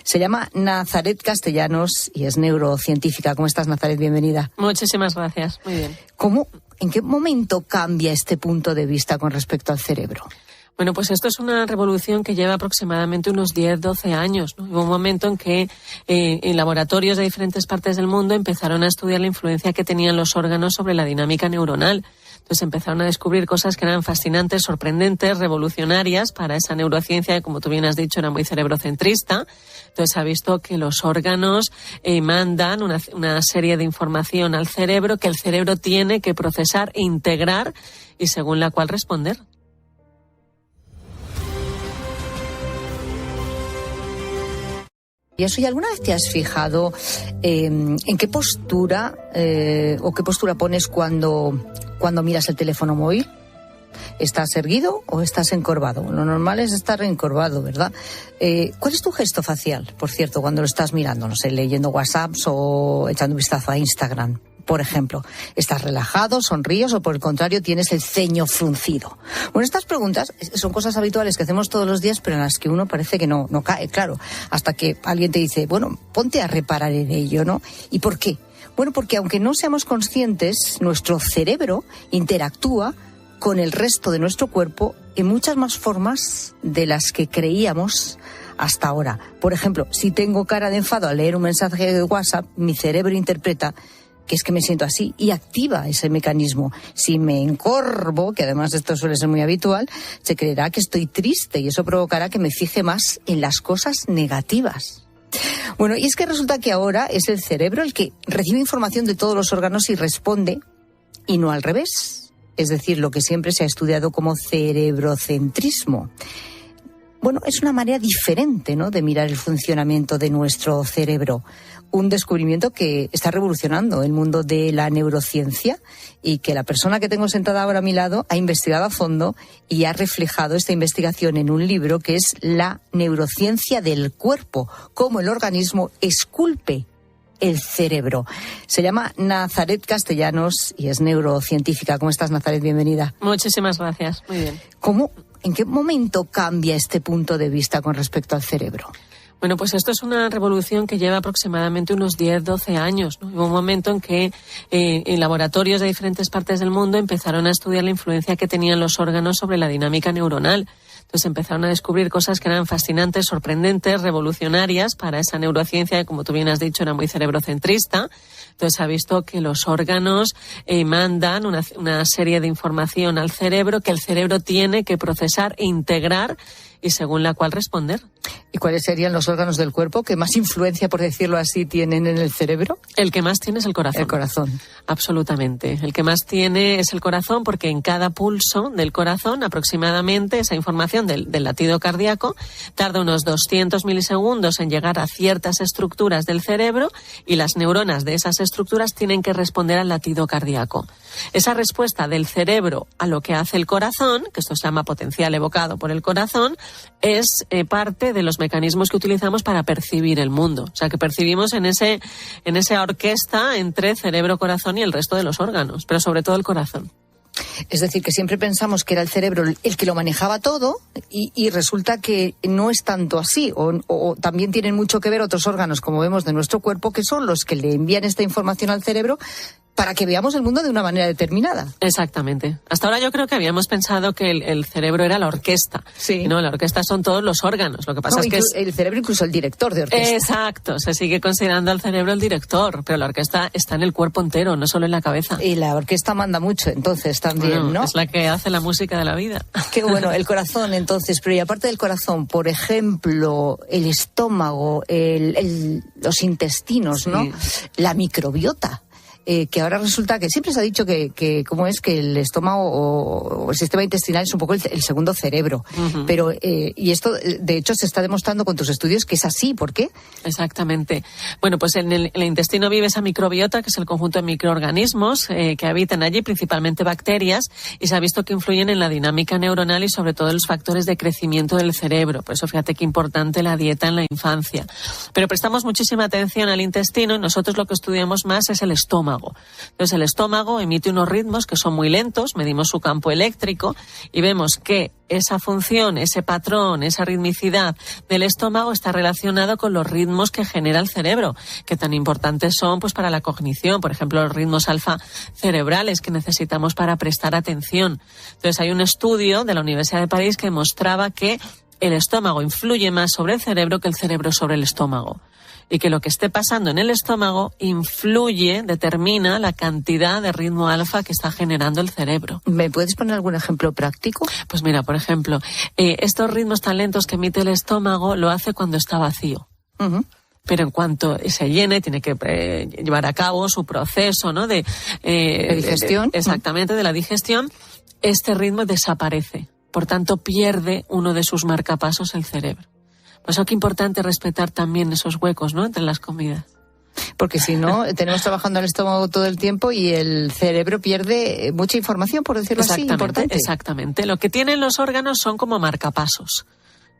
Se llama Nazaret Castellanos y es neurocientífica. ¿Cómo estás, Nazaret? Bienvenida. Muchísimas gracias. Muy bien. ¿En qué momento cambia este punto de vista con respecto al cerebro? Bueno, pues esto es una revolución que lleva aproximadamente unos 10-12 años, ¿no? Hubo un momento en que en laboratorios de diferentes partes del mundo empezaron a estudiar la influencia que tenían los órganos sobre la dinámica neuronal. Entonces empezaron a descubrir cosas que eran fascinantes, sorprendentes, revolucionarias para esa neurociencia que, como tú bien has dicho, era muy cerebrocentrista. Entonces se ha visto que los órganos mandan una serie de información al cerebro que el cerebro tiene que procesar e integrar y según la cual responder. ¿Y eso, y alguna vez te has fijado en qué postura o qué postura pones cuando miras el teléfono móvil? ¿Estás erguido o estás encorvado? Lo normal es estar encorvado, ¿verdad? ¿Cuál es tu gesto facial, por cierto, cuando lo estás mirando? No sé, leyendo WhatsApps o echando un vistazo a Instagram, por ejemplo. ¿Estás relajado, sonríes o por el contrario tienes el ceño fruncido? Bueno, estas preguntas son cosas habituales que hacemos todos los días, pero en las que uno parece que no cae, claro. Hasta que alguien te dice, bueno, ponte a reparar en ello, ¿no? ¿Y por qué? Bueno, porque aunque no seamos conscientes, nuestro cerebro interactúa con el resto de nuestro cuerpo en muchas más formas de las que creíamos hasta ahora. Por ejemplo, si tengo cara de enfado al leer un mensaje de WhatsApp, mi cerebro interpreta que es que me siento así y activa ese mecanismo. Si me encorvo, que además esto suele ser muy habitual, se creerá que estoy triste y eso provocará que me fije más en las cosas negativas. Bueno, y es que resulta que ahora es el cerebro el que recibe información de todos los órganos y responde, y no al revés. Es decir, lo que siempre se ha estudiado como cerebrocentrismo. Bueno, es una manera diferente, ¿no?, de mirar el funcionamiento de nuestro cerebro. Un descubrimiento que está revolucionando el mundo de la neurociencia y que la persona que tengo sentada ahora a mi lado ha investigado a fondo y ha reflejado esta investigación en un libro que es La neurociencia del cuerpo, cómo el organismo esculpe el cerebro. Se llama Nazaret Castellanos y es neurocientífica. ¿Cómo estás, Nazaret? Bienvenida. Muchísimas gracias. Muy bien. ¿En qué momento cambia este punto de vista con respecto al cerebro? Bueno, pues esto es una revolución que lleva aproximadamente unos 10-12 años, ¿no? Hubo un momento en que en laboratorios de diferentes partes del mundo empezaron a estudiar la influencia que tenían los órganos sobre la dinámica neuronal. Entonces empezaron a descubrir cosas que eran fascinantes, sorprendentes, revolucionarias para esa neurociencia que, como tú bien has dicho, era muy cerebrocentrista. Entonces se ha visto que los órganos mandan una serie de información al cerebro que el cerebro tiene que procesar e integrar y según la cual responder. ¿Y cuáles serían los órganos del cuerpo que más influencia, por decirlo así, tienen en el cerebro? El que más tiene es el corazón. El corazón. Absolutamente. El que más tiene es el corazón porque en cada pulso del corazón aproximadamente esa información del latido cardíaco tarda unos 200 milisegundos en llegar a ciertas estructuras del cerebro y las neuronas de esas estructuras tienen que responder al latido cardíaco. Esa respuesta del cerebro a lo que hace el corazón, que esto se llama potencial evocado por el corazón, es parte de los mecanismos que utilizamos para percibir el mundo. O sea, que percibimos en esa orquesta entre cerebro, corazón y el resto de los órganos, pero sobre todo el corazón. Es decir, que siempre pensamos que era el cerebro el que lo manejaba todo y resulta que no es tanto así. O también tienen mucho que ver otros órganos, como vemos, de nuestro cuerpo, que son los que le envían esta información al cerebro para que veamos el mundo de una manera determinada. Exactamente. Hasta ahora yo creo que habíamos pensado que el cerebro era la orquesta. Sí. No, la orquesta son todos los órganos. Lo que pasa es que el cerebro, incluso el director de orquesta. Exacto. Se sigue considerando al cerebro el director, pero la orquesta está en el cuerpo entero, no solo en la cabeza. Y la orquesta manda mucho, entonces, también, bueno, ¿no? Es la que hace la música de la vida. Qué bueno, el corazón, entonces. Pero y aparte del corazón, por ejemplo, el estómago, los intestinos, ¿no? Sí. La microbiota. Que ahora resulta que siempre se ha dicho que cómo es que el estómago o el sistema intestinal es un poco el segundo cerebro. Uh-huh. Pero, y esto, de hecho, se está demostrando con tus estudios que es así. ¿Por qué? Exactamente. Bueno, pues en el intestino vive esa microbiota, que es el conjunto de microorganismos que habitan allí, principalmente bacterias, y se ha visto que influyen en la dinámica neuronal y sobre todo en los factores de crecimiento del cerebro. Por eso fíjate qué importante la dieta en la infancia. Pero prestamos muchísima atención al intestino y nosotros lo que estudiamos más es el estómago. estómago. Entonces el estómago emite unos ritmos que son muy lentos, medimos su campo eléctrico y vemos que esa función, ese patrón, esa ritmicidad del estómago está relacionado con los ritmos que genera el cerebro, que tan importantes son pues para la cognición, por ejemplo, los ritmos alfa cerebrales que necesitamos para prestar atención. Entonces hay un estudio de la Universidad de París que mostraba que el estómago influye más sobre el cerebro que el cerebro sobre el estómago. Y que lo que esté pasando en el estómago determina la cantidad de ritmo alfa que está generando el cerebro. ¿Me puedes poner algún ejemplo práctico? Pues mira, por ejemplo, estos ritmos tan lentos que emite el estómago lo hace cuando está vacío. Uh-huh. Pero en cuanto se llene, tiene que llevar a cabo su proceso, ¿no? De digestión. Exactamente, de la digestión. Este ritmo desaparece. Por tanto, pierde uno de sus marcapasos el cerebro. Por eso que es importante respetar también esos huecos, ¿no?, entre las comidas. Porque si no, tenemos trabajando el estómago todo el tiempo y el cerebro pierde mucha información, por decirlo así, importante. Exactamente. Lo que tienen los órganos son como marcapasos,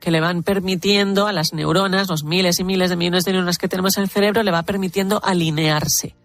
que le van permitiendo a las neuronas, los miles y miles de millones de neuronas que tenemos en el cerebro, le va permitiendo alinearse.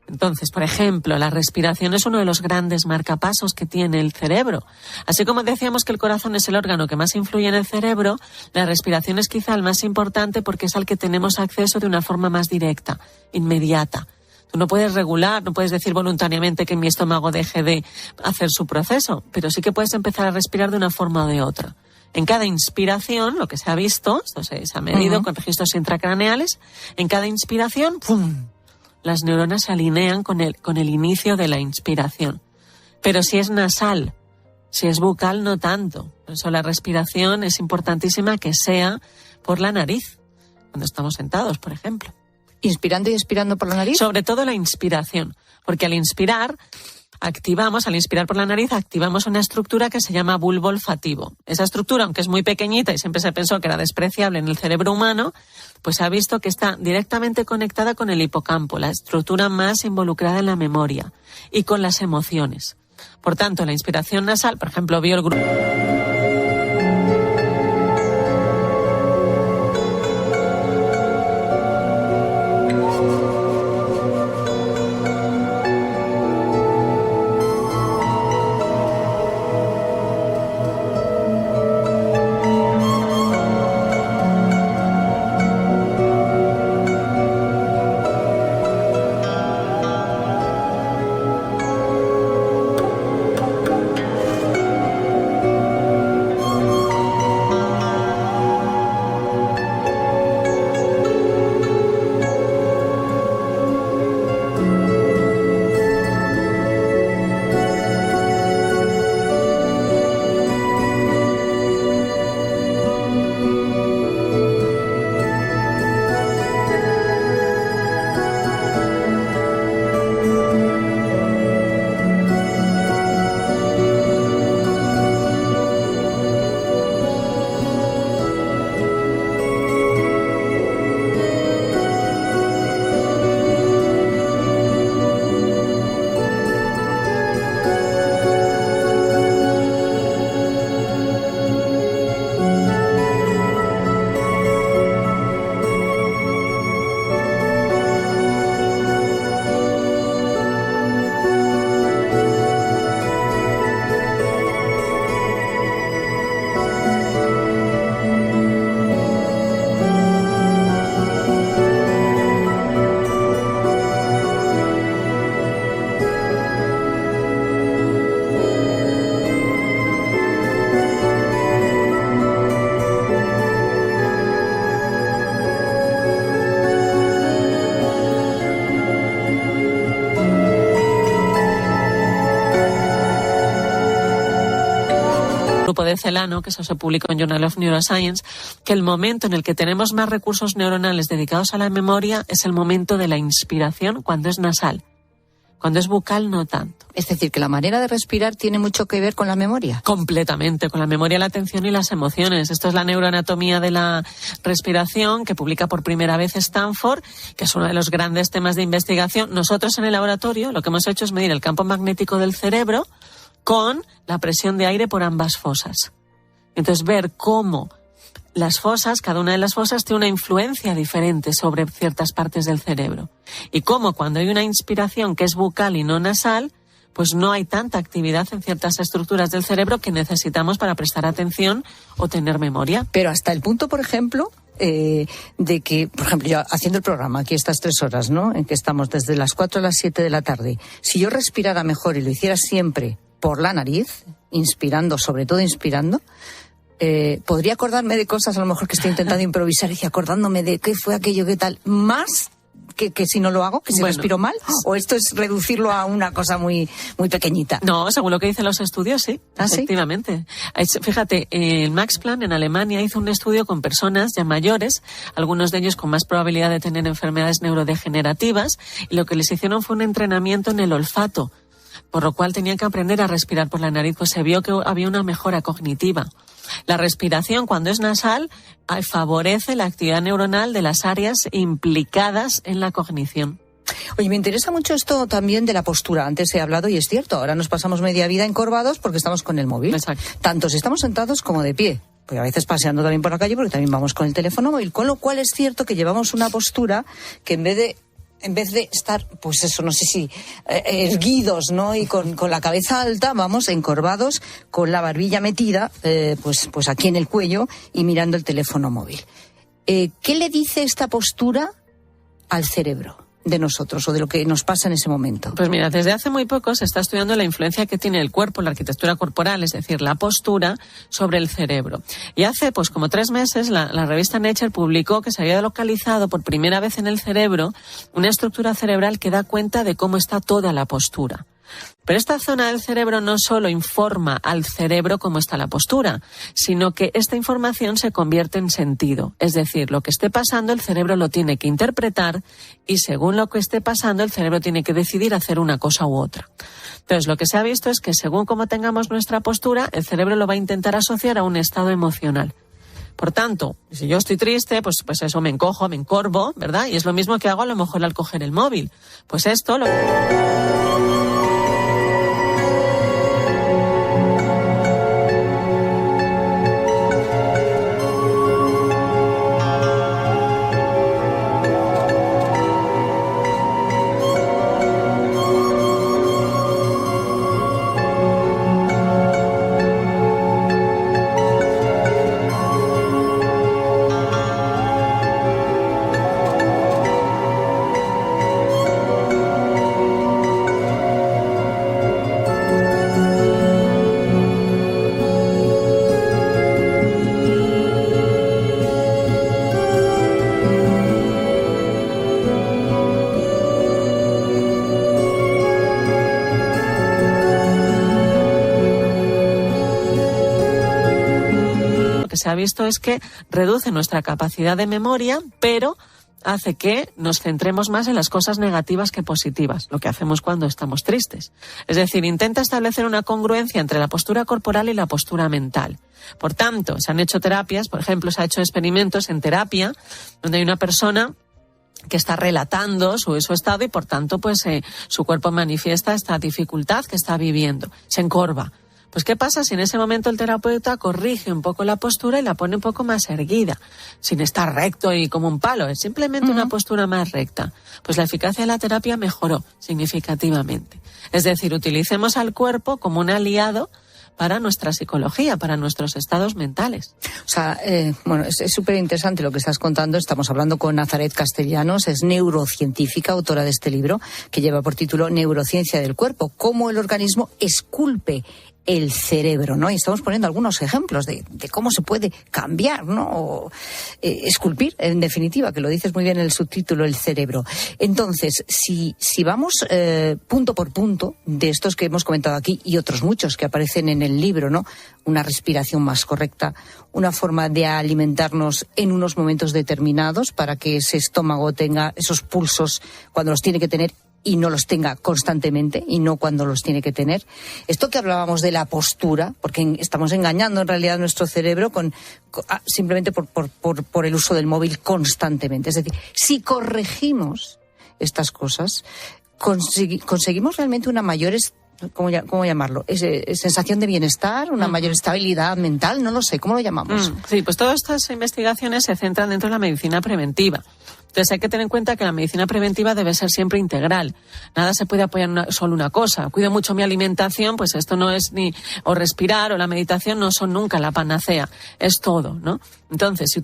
Entonces, por ejemplo, la respiración es uno de los grandes marcapasos que tiene el cerebro. Así como decíamos que el corazón es el órgano que más influye en el cerebro, la respiración es quizá el más importante porque es al que tenemos acceso de una forma más directa, inmediata. Tú no puedes regular, no puedes decir voluntariamente que mi estómago deje de hacer su proceso, pero sí que puedes empezar a respirar de una forma o de otra. En cada inspiración, lo que se ha visto, esto se ha medido con registros intracraneales, en cada inspiración, ¡pum!, las neuronas se alinean con el inicio de la inspiración. Pero si es nasal, si es bucal, no tanto. Por eso la respiración es importantísima que sea por la nariz, cuando estamos sentados, por ejemplo. ¿Inspirando y expirando por la nariz? Sobre todo la inspiración, porque al inspirar por la nariz, activamos una estructura que se llama bulbo olfativo. Esa estructura, aunque es muy pequeñita y siempre se pensó que era despreciable en el cerebro humano, pues se ha visto que está directamente conectada con el hipocampo, la estructura más involucrada en la memoria y con las emociones. Por tanto, la inspiración nasal, por ejemplo, vio el grupo... de Celano, que eso se publicó en Journal of Neuroscience, que el momento en el que tenemos más recursos neuronales dedicados a la memoria es el momento de la inspiración, cuando es nasal. Cuando es bucal, no tanto. Es decir, que la manera de respirar tiene mucho que ver con la memoria. Completamente, con la memoria, la atención y las emociones. Esto es la neuroanatomía de la respiración, que publica por primera vez Stanford, que es uno de los grandes temas de investigación. Nosotros en el laboratorio lo que hemos hecho es medir el campo magnético del cerebro con la presión de aire por ambas fosas. Entonces, ver cómo las fosas, cada una de las fosas tiene una influencia diferente sobre ciertas partes del cerebro. Y como cuando hay una inspiración que es bucal y no nasal, pues no hay tanta actividad en ciertas estructuras del cerebro que necesitamos para prestar atención o tener memoria. Pero hasta el punto, por ejemplo, de que, por ejemplo, yo haciendo el programa aquí estas 3 horas, ¿no?, en que estamos desde las 4 a las 7 de la tarde, si yo respirara mejor y lo hiciera siempre por la nariz, inspirando, sobre todo inspirando, podría acordarme de cosas a lo mejor que estoy intentando improvisar y acordándome de qué fue aquello, qué tal, más que si no lo hago, que si respiro mal, o esto es reducirlo a una cosa muy muy pequeñita. No, según lo que dicen los estudios, sí, efectivamente. ¿Sí? Fíjate, el Max Planck en Alemania hizo un estudio con personas ya mayores, algunos de ellos con más probabilidad de tener enfermedades neurodegenerativas, y lo que les hicieron fue un entrenamiento en el olfato, por lo cual tenían que aprender a respirar por la nariz, pues se vio que había una mejora cognitiva. La respiración, cuando es nasal, favorece la actividad neuronal de las áreas implicadas en la cognición. Oye, me interesa mucho esto también de la postura. Antes he hablado y es cierto, ahora nos pasamos media vida encorvados porque estamos con el móvil. Exacto. Tanto si estamos sentados como de pie. Pues a veces paseando también por la calle porque también vamos con el teléfono móvil. Con lo cual es cierto que llevamos una postura que en vez de estar, pues eso, no sé si erguidos, ¿no?, y con la cabeza alta, vamos encorvados, con la barbilla metida, pues aquí en el cuello y mirando el teléfono móvil. ¿Qué le dice esta postura al cerebro de nosotros o de lo que nos pasa en ese momento? Pues mira, desde hace muy poco se está estudiando la influencia que tiene el cuerpo, la arquitectura corporal, es decir, la postura, sobre el cerebro. Y hace pues como 3 meses la revista Nature publicó que se había localizado por primera vez en el cerebro una estructura cerebral que da cuenta de cómo está toda la postura. Pero esta zona del cerebro no solo informa al cerebro cómo está la postura, sino que esta información se convierte en sentido. Es decir, lo que esté pasando el cerebro lo tiene que interpretar y según lo que esté pasando el cerebro tiene que decidir hacer una cosa u otra. Entonces, lo que se ha visto es que según cómo tengamos nuestra postura, el cerebro lo va a intentar asociar a un estado emocional. Por tanto, si yo estoy triste, pues eso, me encojo, me encorvo, ¿verdad? Y es lo mismo que hago a lo mejor al coger el móvil. Pues esto lo... Se ha visto es que reduce nuestra capacidad de memoria, pero hace que nos centremos más en las cosas negativas que positivas, lo que hacemos cuando estamos tristes. Es decir, intenta establecer una congruencia entre la postura corporal y la postura mental. Por tanto, se han hecho terapias, por ejemplo, se han hecho experimentos en terapia, donde hay una persona que está relatando su estado y, por tanto, pues su cuerpo manifiesta esta dificultad que está viviendo. Se encorva. Pues ¿qué pasa si en ese momento el terapeuta corrige un poco la postura y la pone un poco más erguida, sin estar recto y como un palo, es simplemente una postura más recta? Pues la eficacia de la terapia mejoró significativamente. Es decir, utilicemos al cuerpo como un aliado para nuestra psicología, para nuestros estados mentales. O sea, es súper interesante lo que estás contando. Estamos hablando con Nazaret Castellanos, es neurocientífica, autora de este libro, que lleva por título Neurociencia del cuerpo, cómo el organismo esculpe el cerebro, ¿no? Y estamos poniendo algunos ejemplos de cómo se puede cambiar, ¿no? O esculpir, en definitiva, que lo dices muy bien en el subtítulo, el cerebro. Entonces, si vamos punto por punto de estos que hemos comentado aquí y otros muchos que aparecen en el libro, ¿no? Una respiración más correcta, una forma de alimentarnos en unos momentos determinados para que ese estómago tenga esos pulsos cuando los tiene que tener y no los tenga constantemente y no cuando los tiene que tener. Esto que hablábamos de la postura, porque estamos engañando en realidad nuestro cerebro simplemente por el uso del móvil constantemente. Es decir, si corregimos estas cosas, conseguimos realmente una mayor ¿cómo llamarlo? ¿Sensación de bienestar? ¿Una mayor estabilidad mental? No lo sé, ¿cómo lo llamamos? Sí, pues todas estas investigaciones se centran dentro de la medicina preventiva. Entonces hay que tener en cuenta que la medicina preventiva debe ser siempre integral. Nada se puede apoyar en solo una cosa. Cuido mucho mi alimentación, pues esto no es o respirar o la meditación no son nunca la panacea. Es todo, ¿no? Entonces, si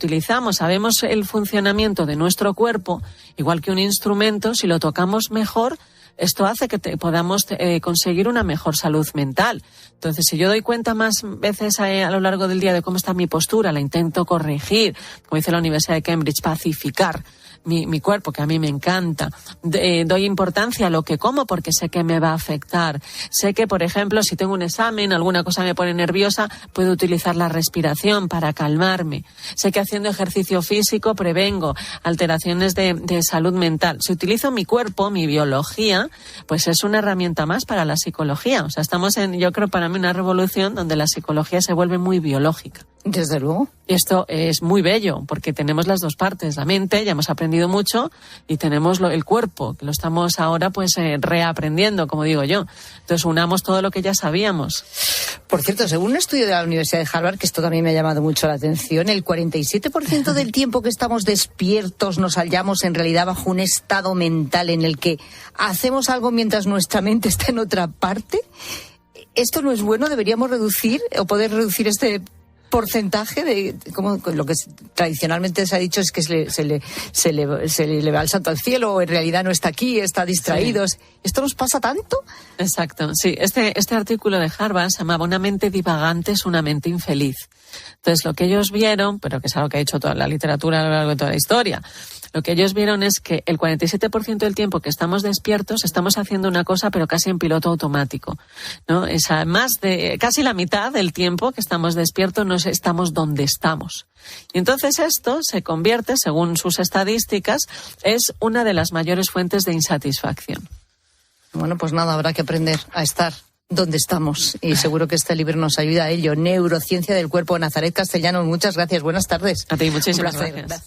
sabemos el funcionamiento de nuestro cuerpo, igual que un instrumento, si lo tocamos mejor, esto hace que podamos conseguir una mejor salud mental. Entonces, si yo doy cuenta más veces a lo largo del día de cómo está mi postura, la intento corregir, como dice la Universidad de Cambridge, pacificar mi cuerpo, que a mí me encanta. Doy importancia a lo que como porque sé que me va a afectar. Sé que, por ejemplo, si tengo un examen, alguna cosa me pone nerviosa, puedo utilizar la respiración para calmarme. Sé que haciendo ejercicio físico prevengo alteraciones de salud mental. Si utilizo mi cuerpo, mi biología, pues es una herramienta más para la psicología. O sea, estamos yo creo, para mí, una revolución donde la psicología se vuelve muy biológica. Desde luego. Y esto es muy bello, porque tenemos las dos partes, la mente, ya hemos aprendido mucho, y tenemos el cuerpo, que lo estamos ahora pues reaprendiendo, como digo yo. Entonces unamos todo lo que ya sabíamos. Por cierto, según un estudio de la Universidad de Harvard, que esto también me ha llamado mucho la atención, el 47% del tiempo que estamos despiertos nos hallamos en realidad bajo un estado mental en el que hacemos algo mientras nuestra mente está en otra parte. ¿Esto no es bueno? ¿Deberíamos reducir o poder reducir este porcentaje de como lo que tradicionalmente se ha dicho es que se le va el santo al cielo, o en realidad no está aquí, está distraído? Sí. ¿Esto nos pasa tanto? Exacto, sí. Este artículo de Harvard se llamaba "Una mente divagante es una mente infeliz". Entonces, lo que ellos vieron, pero que es algo que ha hecho toda la literatura a lo largo de toda la historia, lo que ellos vieron es que el 47% del tiempo que estamos despiertos estamos haciendo una cosa, pero casi en piloto automático, ¿no? Casi la mitad del tiempo que estamos despiertos no estamos donde estamos. Y entonces esto se convierte, según sus estadísticas, es una de las mayores fuentes de insatisfacción. Bueno, pues nada, habrá que aprender a estar donde estamos, y seguro que este libro nos ayuda a ello. Neurociencia del cuerpo. Nazaret Castellanos, muchas gracias, buenas tardes. A ti, muchísimas gracias.